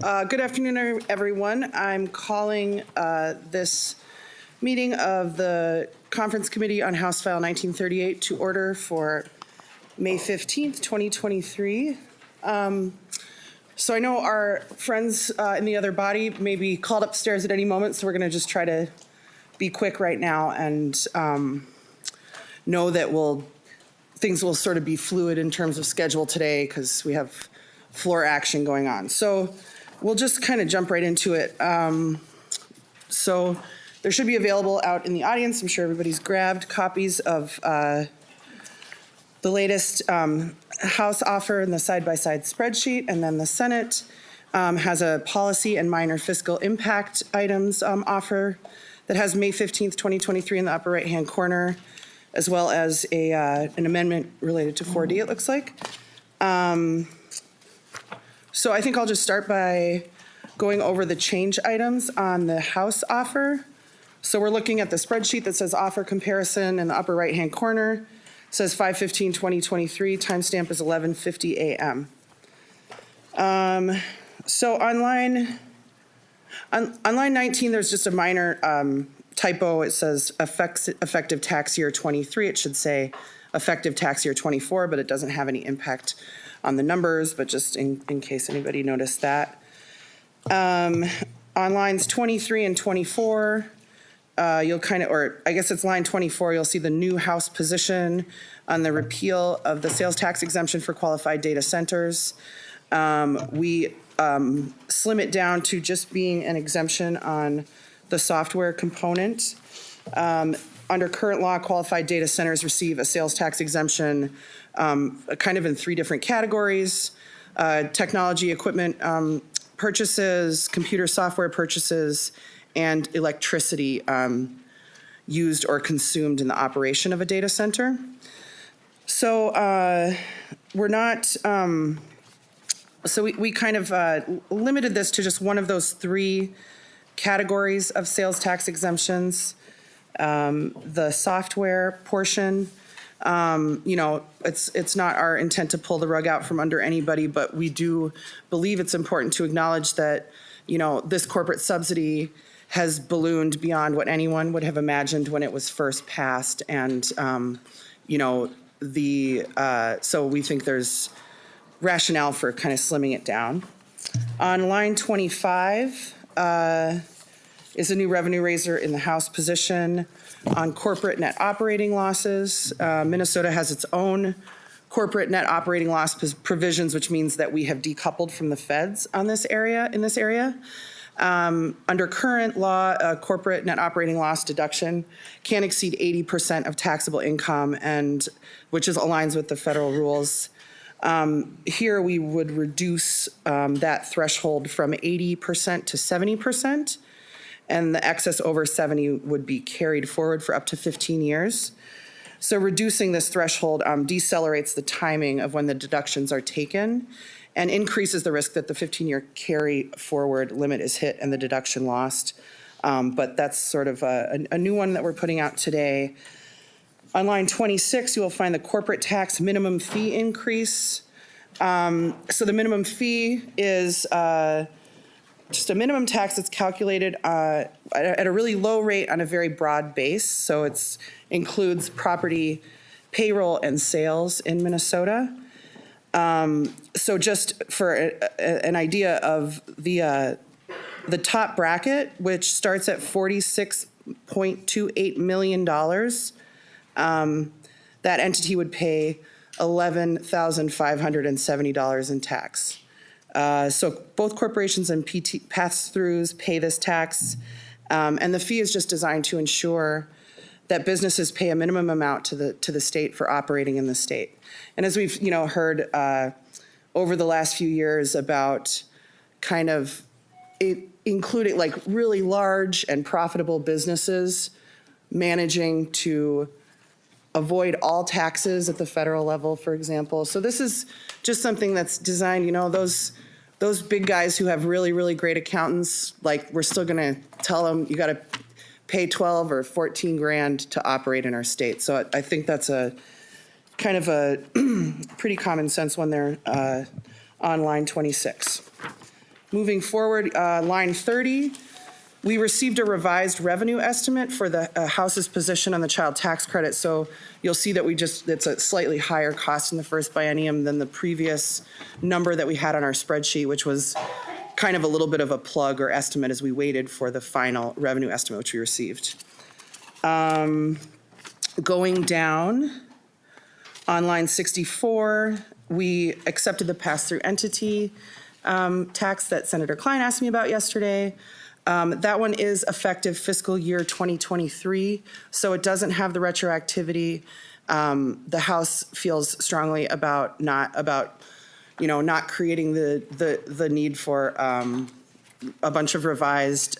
Good afternoon, everyone. I'm calling this meeting of the Conference Committee on House File 1938 to order for May 15th, 2023. So I know our friends in the other body may be called upstairs at any moment, so we're going to just try to be quick right now and know that things will sort of be fluid in terms of schedule today because we have floor action going on. So we'll just kind of jump right into it. So there should be available out in the audience. I'm sure everybody's grabbed copies of the latest House offer and the side-by-side spreadsheet, and then the Senate has a policy and minor fiscal impact items offer that has May 15th, 2023 in the upper right-hand corner, as well as an amendment related to 4D, it looks like. So I think I'll just start by going over the change items on the House offer. So we're looking at the spreadsheet that says offer comparison in the upper right-hand corner. It says 5/15/2023, timestamp is 11:50 a.m. So on line 19, there's just a minor typo. It says effective tax year 23. It should say effective tax year 24, but it doesn't have any impact on the numbers, but just in case anybody noticed that. On lines 23 and 24, you'll or I guess it's line 24, you'll see the new House position on the repeal of the sales tax exemption for qualified data centers. We slim it down to just being an exemption on the software component. Under current law, qualified data centers receive a sales tax exemption kind of in three different categories: technology equipment purchases, computer software purchases, and electricity used or consumed in the operation of a data center. So we're not, so we kind of limited this to just one of those three categories of sales tax exemptions. The software portion, it's not our intent to pull the rug out from under anybody, but we do believe it's important to acknowledge that, this corporate subsidy has ballooned beyond what anyone would have imagined when it was first passed. And, so we think there's rationale for kind of slimming it down. On line 25, is a new revenue raiser in the House position on corporate net operating losses. Minnesota has its own corporate net operating loss provisions, which means that we have decoupled from the feds in this area. Under current law, a corporate net operating loss deduction can't exceed 80% of taxable income, and which aligns with the federal rules. Here we would reduce that threshold from 80% to 70%. And the excess over 70 would be carried forward for up to 15 years. So reducing this threshold decelerates the timing of when the deductions are taken and increases the risk that the 15-year carry forward limit is hit and the deduction lost. But that's sort of a new one that we're putting out today. On line 26, you will find the corporate tax minimum fee increase. So the minimum fee is just a minimum tax that's calculated at a really low rate on a very broad base. So it includes property, payroll, and sales in Minnesota. So just for an idea of the top bracket, which starts at $46.28 million, that entity would pay $11,570 in tax. So both corporations and pass-throughs pay this tax, and the fee is just designed to ensure that businesses pay a minimum amount to the state for operating in the state. And as we've heard over the last few years about kind of including like really large and profitable businesses managing to avoid all taxes at the federal level, for example. So this is just something that's designed, those big guys who have really, really great accountants, like we're still gonna tell them you gotta pay 12 or 14 grand to operate in our state. So I think that's a kind of a pretty common sense when they're on line 26. Moving forward, line 30, we received a revised revenue estimate for the house's position on the child tax credit. So you'll see that it's a slightly higher cost in the first biennium than the previous number that we had on our spreadsheet, which was kind of a little bit of a plug or estimate as we waited for the final revenue estimate, which we received. Going down on line 64, we accepted the pass-through entity tax that Senator Klein asked me about yesterday. That one is effective fiscal year 2023, so it doesn't have the retroactivity. The House feels strongly about not creating the need for a bunch of revised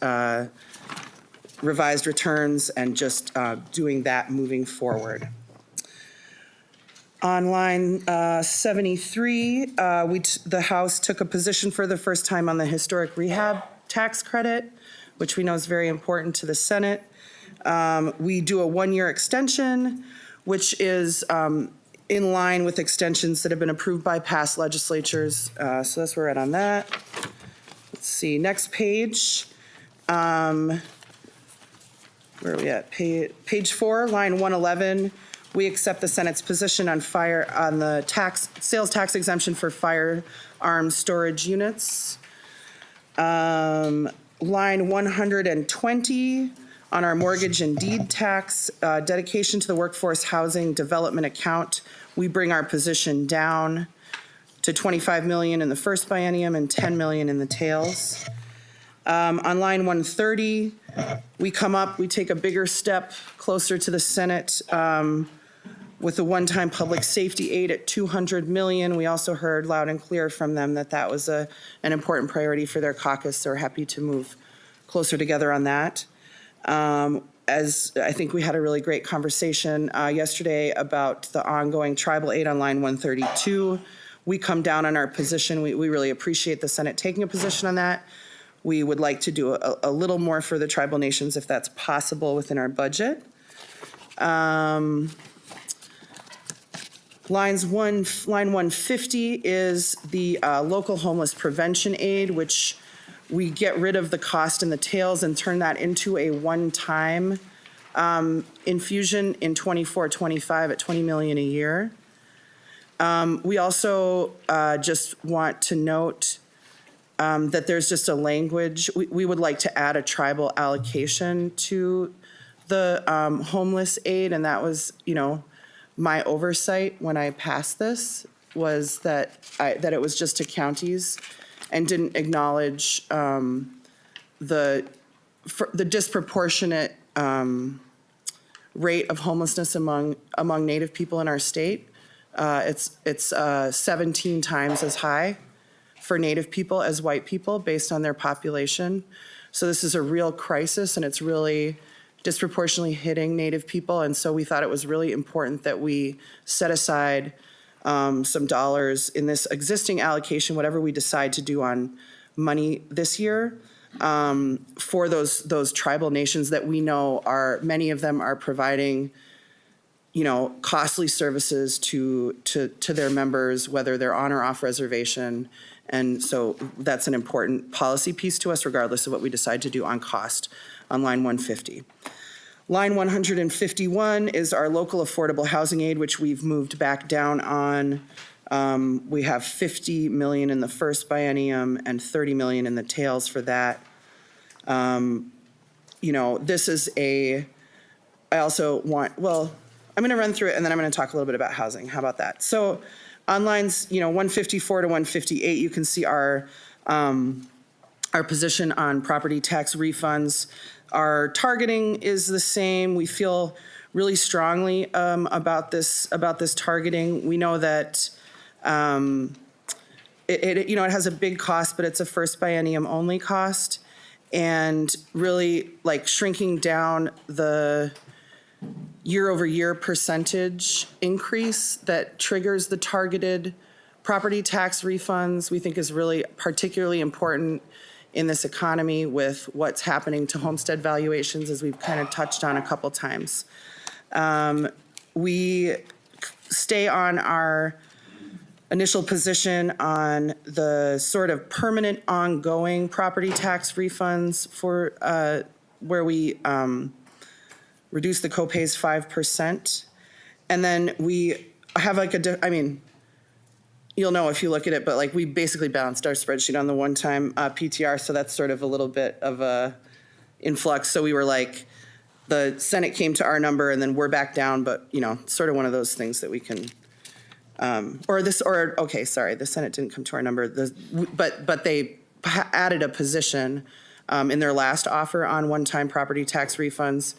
returns and just doing that moving forward. On line 73, the House took a position for the first time on the historic rehab tax credit, which we know is very important to the Senate. We do a 1-year extension, which is in line with extensions that have been approved by past legislatures. So that's where we're at on that. Let's see, next page. Where are we at? Page 4, line 111. We accept the Senate's position on the sales tax exemption for firearms storage units. Line 120 on our mortgage and deed tax dedication to the workforce housing development account. We bring our position down to $25 million in the first biennium and $10 million in the tails. On line 130, we take a bigger step closer to the Senate with the one-time public safety aid at $200 million. We also heard loud and clear from them that was an important priority for their caucus, so we're happy to move closer together on that. As I think we had a really great conversation yesterday about the ongoing tribal aid on line 132. We come down on our position. We really appreciate the Senate taking a position on that. We would like to do a little more for the tribal nations if that's possible within our budget. Line 150 is the local homeless prevention aid, which we get rid of the cost and the tails and turn that into a one-time infusion in 24-25 at $20 million a year. We also just want to note that there's just a language. We would like to add a tribal allocation to the homeless aid, and that was, my oversight when I passed this was that it was just to counties and didn't acknowledge the disproportionate rate of homelessness among Native people in our state. It's 17 times as high for Native people as white people based on their population. So this is a real crisis, and it's really disproportionately hitting Native people. And so we thought it was really important that we set aside some dollars in this existing allocation, whatever we decide to do on money this year, for those tribal nations that we know many of them are providing, costly services to their members, whether they're on or off reservation. And so that's an important policy piece to us, regardless of what we decide to do on cost on line 150. Line 151 is our local affordable housing aid, which we've moved back down on. We have $50 million in the first biennium and $30 million in the tails for that. This is I also want, I'm going to run through it and then I'm going to talk a little bit about housing. How about that? So on lines, 154 to 158, you can see our position on property tax refunds. Our targeting is the same. We feel really strongly about this targeting. We know that it has a big cost, but it's a first biennium only cost, and really shrinking down the year-over-year percentage increase that triggers the targeted property tax refunds, we think is really particularly important in this economy with what's happening to homestead valuations, as we've kind of touched on a couple times. We stay on our initial position on the sort of permanent ongoing property tax refunds for, where we reduce the copays 5%. And then we have like I mean, you'll know if you look at it, but like we basically balanced our spreadsheet on the one-time PTR, so that's sort of a little bit of a influx. So we were like, the Senate came to our number and then we're back down, but you know, sort of one of those things that we can, the Senate didn't come to our number, but they added a position in their last offer on one-time property tax refunds.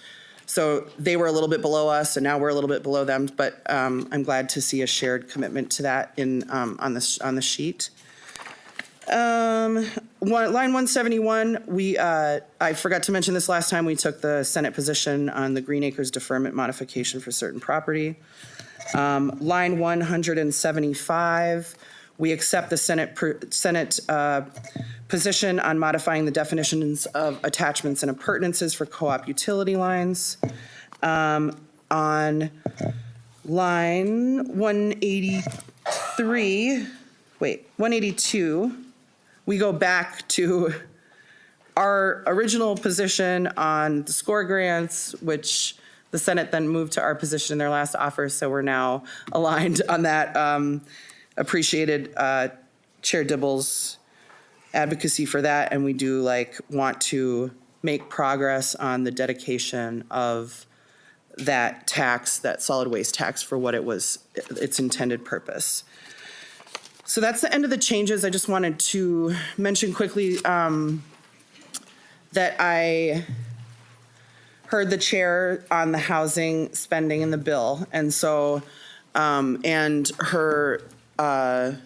So they were a little bit below us, and now we're a little bit below them. But I'm glad to see a shared commitment to that in on the sheet. Line 171, I forgot to mention this last time. We took the Senate position on the Green Acres deferment modification for certain property. Line 175, we accept the Senate position on modifying the definitions of attachments and appurtenances for co-op utility lines. On line 182, we go back to our original position on the SCORE grants, which the Senate then moved to our position in their last offer, so we're now aligned on that. Appreciated Chair Dibble's advocacy for that, and we do want to make progress on the dedication of that tax, that solid waste tax, for what it was, its intended purpose. So that's the end of the changes. I just wanted to mention quickly that I heard the chair on the housing spending in the bill, and so and her the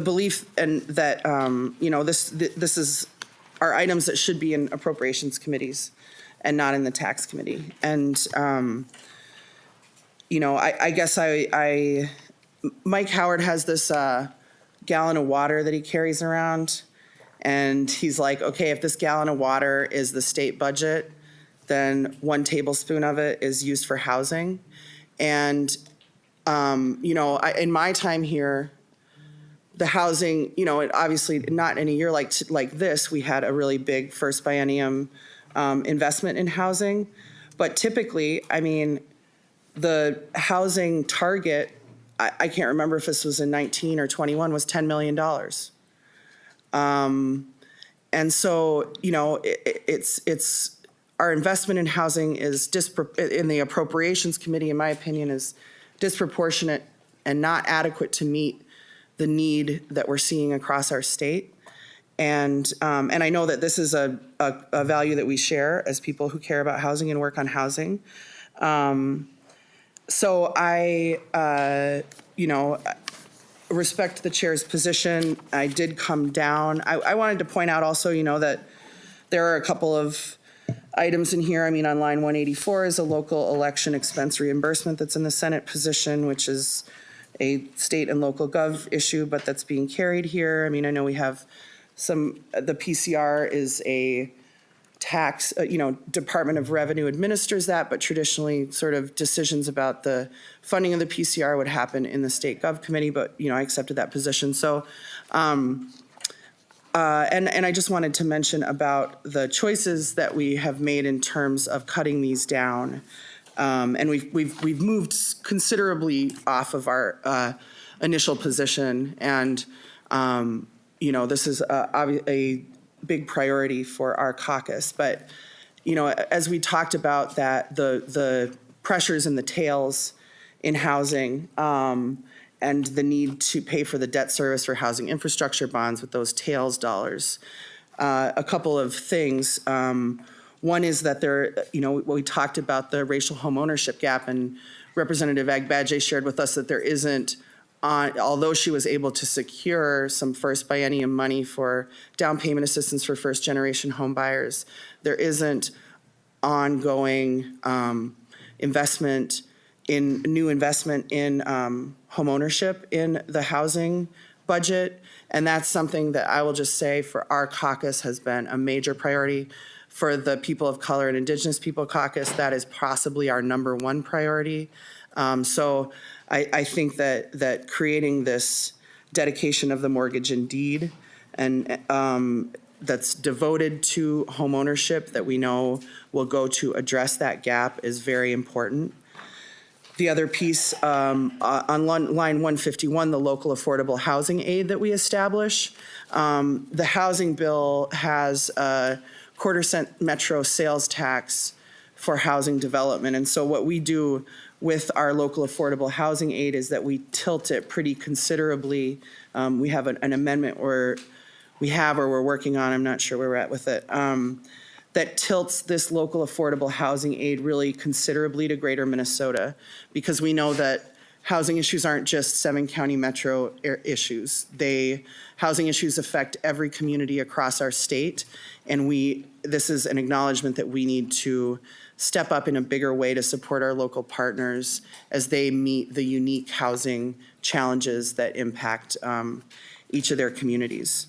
belief and that this is are items that should be in appropriations committees and not in the tax committee. And I guess Mike Howard has this gallon of water that he carries around, and he's like, okay, if this gallon of water is the state budget, then 1 tablespoon of it is used for housing. And in my time here, the housing, obviously not in a year like this, we had a really big first biennium investment in housing. But typically, I mean, the housing target, I can't remember if this was in 19 or 21, was $10 million. And so, it's our investment in housing is in the appropriations committee, in my opinion, is disproportionate and not adequate to meet the need that we're seeing across our state. And I know that this is a value that we share as people who care about housing and work on housing. So I respect the chair's position. I did come down. I wanted to point out also, that there are a couple of items in here. I mean, on line 184 is a local election expense reimbursement that's in the Senate position, which is a state and local gov issue, but that's being carried here. I mean, I know we have the PCR is a tax, Department of Revenue administers that, but traditionally sort of decisions about the funding of the PCR would happen in the state gov committee, but, I accepted that position. So, and I just wanted to mention about the choices that we have made in terms of cutting these down. And we've moved considerably off of our initial position, and this is a big priority for our caucus. But as we talked about that, the pressures and the tails in housing, and the need to pay for the debt service for housing infrastructure bonds with those tails dollars. A couple of things. One is that we talked about the racial home ownership gap, and Representative Agbaje shared with us that there isn't, although she was able to secure some first biennium money for down payment assistance for first generation home buyers, there isn't ongoing investment in home ownership in the housing budget. And that's something that I will just say for our caucus has been a major priority For the People of Color and Indigenous People Caucus, that is possibly our #1 priority. So I think that creating this dedication of the mortgage and deed and that's devoted to homeownership that we know will go to address that gap is very important. The other piece, on line 151, the local affordable housing aid that we establish, the housing bill has a quarter-cent metro sales tax for housing development. And so what we do with our local affordable housing aid is that we tilt it pretty considerably. We have an amendment or we're working on, I'm not sure where we're at with it, that tilts this local affordable housing aid really considerably to greater Minnesota, because we know that housing issues aren't just 7-county metro issues. Housing issues affect every community across our state, and this is an acknowledgement that we need to step up in a bigger way to support our local partners as they meet the unique housing challenges that impact each of their communities.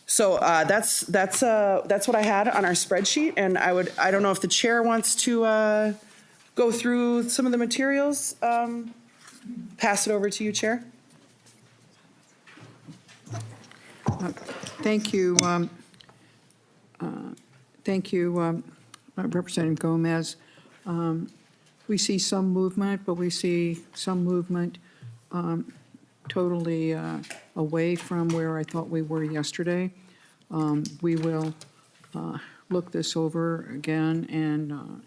So that's what I had on our spreadsheet, and I don't know if the chair wants to go through some of the materials. Pass it over to you, Chair. Thank you. Thank you, Representative Gomez. We see some movement, but we see some movement totally away from where I thought we were yesterday. We will look this over again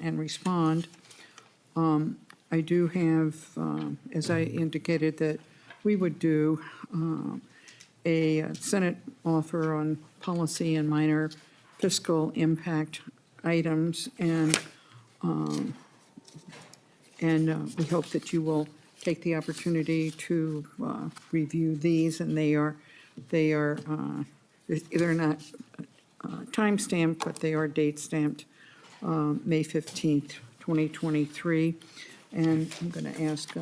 and respond. I do have, as I indicated, that we would do a Senate offer on policy and minor fiscal impact items, and we hope that you will take the opportunity to review these, and they're not time-stamped, but they are date-stamped, May 15th, 2023. And I'm going to ask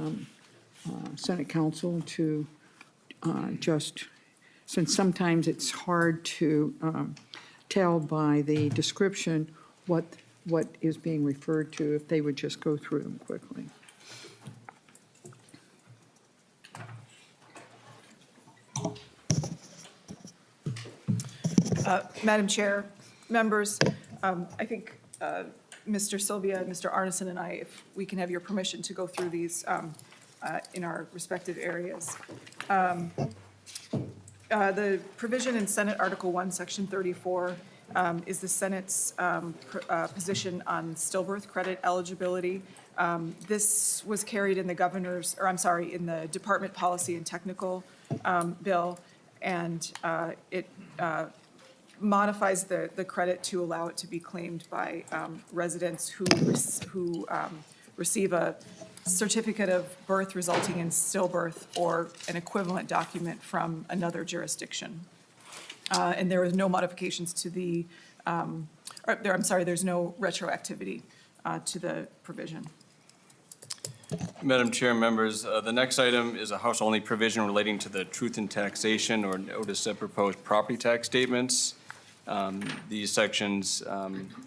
Senate Counsel to just, since sometimes it's hard to tell by the description what is being referred to, if they would just go through them quickly. Madam Chair, members, I think Mr. Sylvia, Mr. Arneson, and I, if we can have your permission to go through these in our respective areas. The provision in Senate Article 1, Section 34 is the Senate's position on stillbirth credit eligibility. This was carried in the governor's, or I'm sorry, in the Department Policy and Technical bill, and it modifies the credit to allow it to be claimed by residents who receive a certificate of birth resulting in stillbirth or an equivalent document from another jurisdiction. And there is no modifications to the, there's no retroactivity to the provision. Madam Chair, members, the next item is a House-only provision relating to the truth in taxation or notice of proposed property tax statements. These sections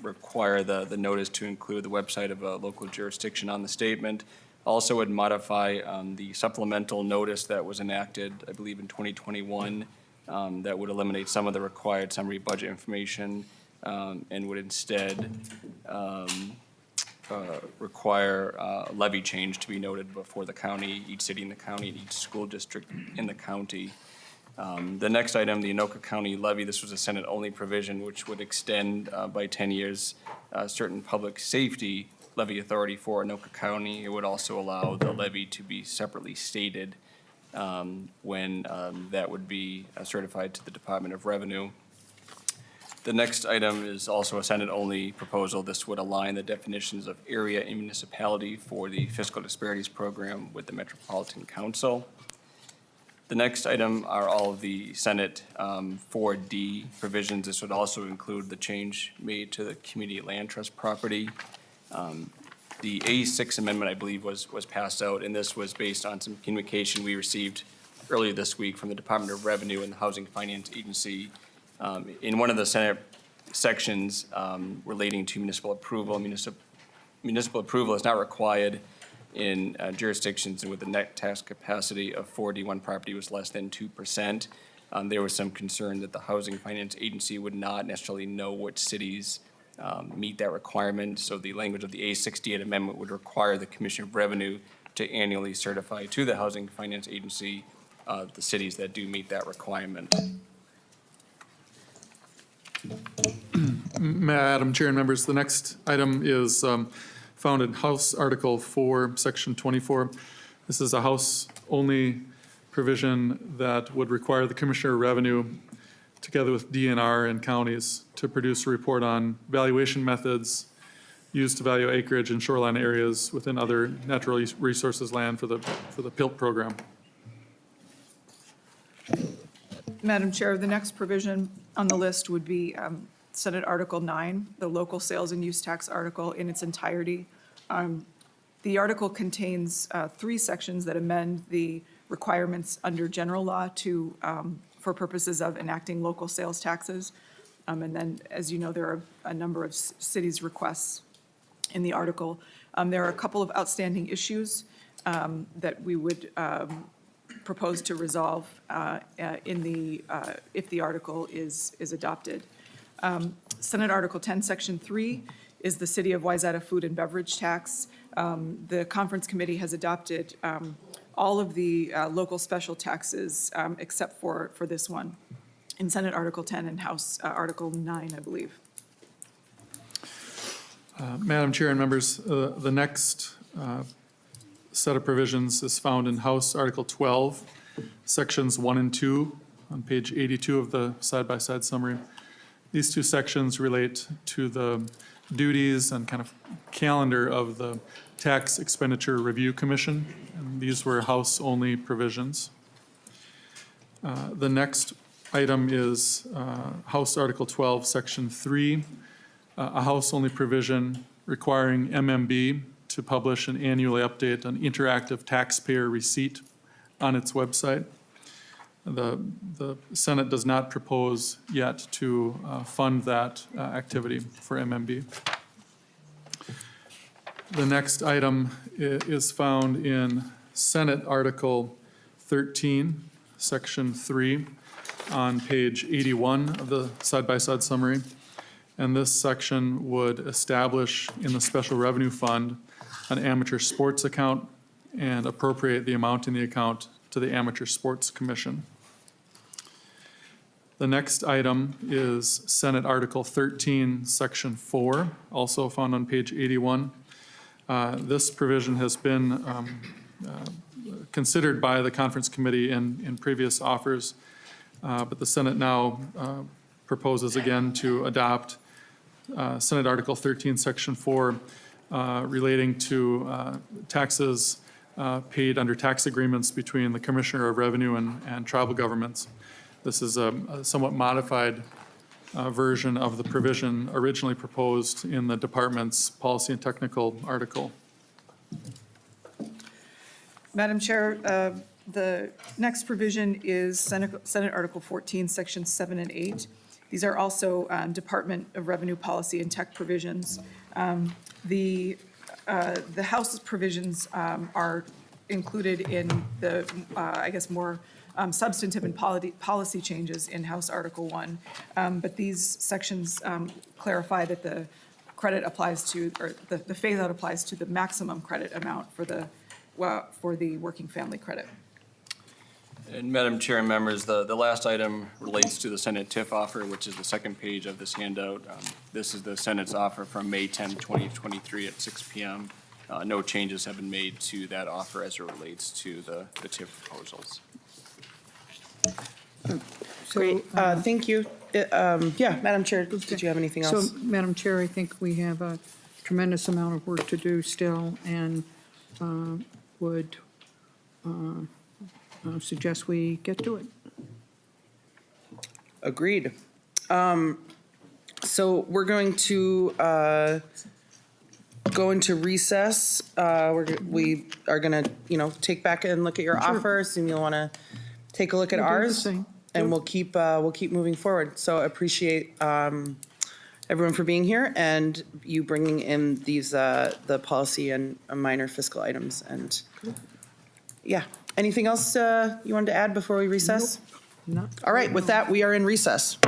require the notice to include the website of a local jurisdiction on the statement. Also would modify the supplemental notice that was enacted, I believe, in 2021 that would eliminate some of the required summary budget information and would instead require levy change to be noted before the county, each city in the county, and each school district in the county. The next item, the Anoka County levy, this was a Senate-only provision which would extend by 10 years certain public safety levy authority for Anoka County. It would also allow the levy to be separately stated when that would be certified to the Department of Revenue. The next item is also a Senate-only proposal. This would align the definitions of area and municipality for the Fiscal Disparities Program with the Metropolitan Council. The next item are all of the Senate 4D provisions. This would also include the change made to the community land trust property. The A6 amendment, I believe, was passed out, and this was based on some communication we received earlier this week from the Department of Revenue and the Housing Finance Agency. In one of the Senate sections relating to municipal approval. Municipal approval is not required in jurisdictions with a net tax capacity of 41 property was less than 2%. There was some concern that the Housing Finance Agency would not necessarily know which cities meet that requirement. So the language of the A68 amendment would require the Commissioner of Revenue to annually certify to the Housing Finance Agency the cities that do meet that requirement. Madam Chair and members, the next item is found in House Article 4, Section 24. This is a House-only provision that would require the Commissioner of Revenue, together with DNR and counties, to produce a report on valuation methods used to value acreage and shoreline areas within other natural resources land for the PILT program. Madam Chair, the next provision on the list would be Senate Article 9, the local sales and use tax article in its entirety. The article contains 3 sections that amend the requirements under general law to, for purposes of enacting local sales taxes. And then, as you know, there are a number of cities' requests in the article. There are a couple of outstanding issues that we would propose to resolve if the article is adopted. Senate Article 10, Section 3 is the City of Wayzata food and beverage tax. The conference committee has adopted all of the local special taxes except for this one in Senate Article 10 and House Article 9, I believe. Madam Chair and members, the next set of provisions is found in House Article 12, Sections 1 and 2, on page 82 of the side-by-side summary. These 2 sections relate to the duties and kind of calendar of the Tax Expenditure Review Commission, and these were House-only provisions. The next item is House Article 12, Section 3, a House-only provision requiring MMB to publish and annually update an interactive taxpayer receipt on its website. The Senate does not propose yet to fund that activity for MMB. The next item is found in Senate Article 13, Section 3, on page 81 of the side-by-side summary. And this section would establish in the Special Revenue Fund an amateur sports account and appropriate the amount in the account to the Amateur Sports Commission. The next item is Senate Article 13, Section 4, also found on page 81. This provision has been considered by the conference committee in previous offers, but the Senate now proposes again to adopt Senate Article 13, Section 4, relating to taxes paid under tax agreements between the Commissioner of Revenue and tribal governments. This is a somewhat modified version of the provision originally proposed in the department's policy and technical article. Madam Chair, the next provision is Senate Article 14, Sections 7 and 8. These are also Department of Revenue policy and tech provisions. The House's provisions are included in the, I guess, more substantive and policy changes in House Article 1. But these sections clarify that the credit applies to, or the phase-out applies to the maximum credit amount for the working family credit. And Madam Chair and members, the last item relates to the Senate TIF offer, which is the second page of this handout. This is the Senate's offer from May 10, 2023 at 6 p.m. No changes have been made to that offer as it relates to the TIF proposals. Great, thank you. Yeah, Madam Chair, did you have anything else? So, Madam Chair, I think we have a tremendous amount of work to do still, and would suggest we get to it. Agreed. So we're going to go into recess. We are going to, take back and look at your offers, and you'll want to take a look at We'll do the ours, same. and we'll keep moving forward. So appreciate everyone for being here and you bringing in these, the policy and minor fiscal items. And yeah, anything else you wanted to add before we recess? Not All right, with that, we are in recess.